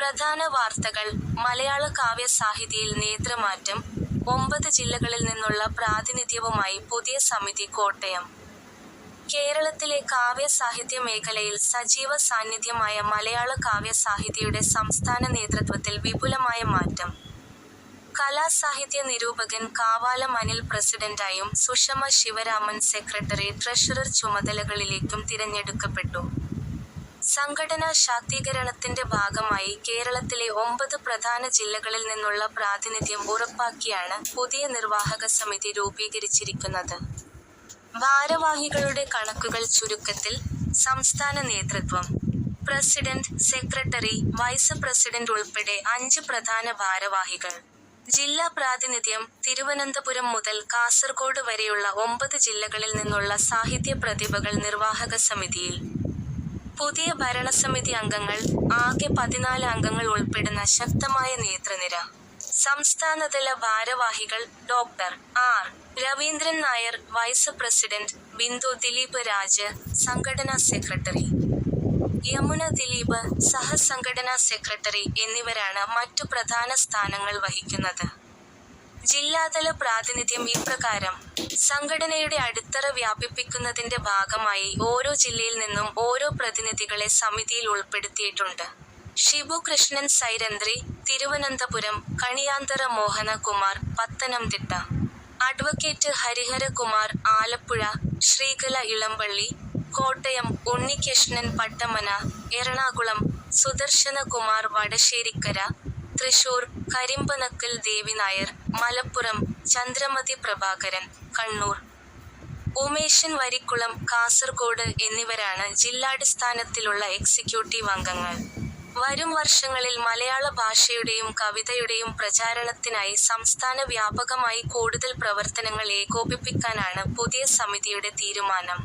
പ്രധാന വാർത്തകൾ. മലയാള കാവ്യ സാഹിതിയിൽ നേതൃമാറ്റം. 9 ജില്ലകളിൽ നിന്നുള്ള പ്രാതിനിധ്യവുമായി പുതിയ സമിതി കോട്ടയം. കേരളത്തിലെ കാവ്യ സാഹിത്യ മേഖലയിൽ സജീവ സാന്നിധ്യമായ മലയാള കാവ്യ സാഹിതിയുടെ സംസ്ഥാന നേതൃത്വത്തിൽ വിപുലമായ മാറ്റം. കലാസാഹിത്യ നിരൂപകൻ കാവാലം അനിൽ പ്രസിഡന്റായും സുഷമ ശിവരാമൻ സെക്രട്ടറി ട്രഷറർ ചുമതലകളിലേക്കും തിരഞ്ഞെടുക്കപ്പെട്ടു. സംഘടനാ ശാക്തീകരണത്തിന്റെ ഭാഗമായി കേരളത്തിലെ 9 പ്രധാന ജില്ലകളിൽ നിന്നുള്ള പ്രാതിനിധ്യം ഉറപ്പാക്കിയാണ് പുതിയ നിർവാഹക സമിതി രൂപീകരിച്ചിരിക്കുന്നത്. ഭാരവാഹികളുടെ കണക്കുകൾ ചുരുക്കത്തിൽ. സംസ്ഥാന നേതൃത്വം. പ്രസിഡന്റ്, സെക്രട്ടറി, വൈസ് പ്രസിഡന്റ് ഉൾപ്പെടെ 5 പ്രധാന ഭാരവാഹികൾ. ജില്ലാ പ്രാതിനിധ്യം. തിരുവനന്തപുരം മുതൽ കാസർഗോഡ് വരെയുള്ള 9 ജില്ലകളിൽ നിന്നുള്ള സാഹിത്യ പ്രതിഭകൾ നിർവാഹക സമിതിയിൽ. പുതിയ ഭരണസമിതി അംഗങ്ങൾ. ആകെ 14 അംഗങ്ങൾ ഉൾപ്പെടുന്ന ശക്തമായ നേതൃനിര. സംസ്ഥാനതല ഭാരവാഹികൾ. Doctor R. Raveendran Nair, vice president. Bindu Dileep Raj, സംഘടനാ സെക്രട്ടറി. യമുന ദിലീപ്, സഹസംഘടനാ സെക്രട്ടറി എന്നിവരാണ് മറ്റു പ്രധാന സ്ഥാനങ്ങൾ വഹിക്കുന്നത്. ജില്ലാതല പ്രാതിനിധ്യം ഇപ്രകാരം. സംഘടനയുടെ അടിത്തറ വ്യാപിപ്പിക്കുന്നതിന്റെ ഭാഗമായി ഓരോ ജില്ലയിൽ നിന്നും ഓരോ പ്രതിനിധികളെ സമിതിയിൽ ഉൾപ്പെടുത്തിയിട്ടുണ്ട്. ഷിബു കൃഷ്ണൻ സൈരന്ത്രി, തിരുവനന്തപുരം. കണിയാന്തറ മോഹന കുമാർ, പത്തനംതിട്ട. അഡ്വക്കേറ്റ് ഹരിഹര കുമാർ, ആലപ്പുഴ. ശ്രീകല ഇളമ്പള്ളി, കോട്ടയം. ഉണ്ണികൃഷ്ണൻ പട്ടമന, എറണാകുളം. സുദർശന കുമാർ വടശ്ശേരിക്കര, തൃശൂർ. കരിമ്പനക്കൽ ദേവി നായർ, മലപ്പുറം. ചന്ദ്രമതി പ്രഭാകരൻ, കണ്ണൂർ. ഉമേശൻ വരിക്കുളം, കാസർഗോഡ് എന്നിവരാണ് ജില്ലാടിസ്ഥാനത്തിലുള്ള എക്സിക്യൂട്ടീവ് അംഗങ്ങൾ. വരും വർഷങ്ങളിൽ മലയാള ഭാഷയുടെയും കവിതയുടെയും പ്രചാരണത്തിനായി സംസ്ഥാന വ്യാപകമായി കൂടുതൽ പ്രവർത്തനങ്ങൾ ഏകോപിപ്പിക്കാനാണ് പുതിയ സമിതിയുടെ തീരുമാനം.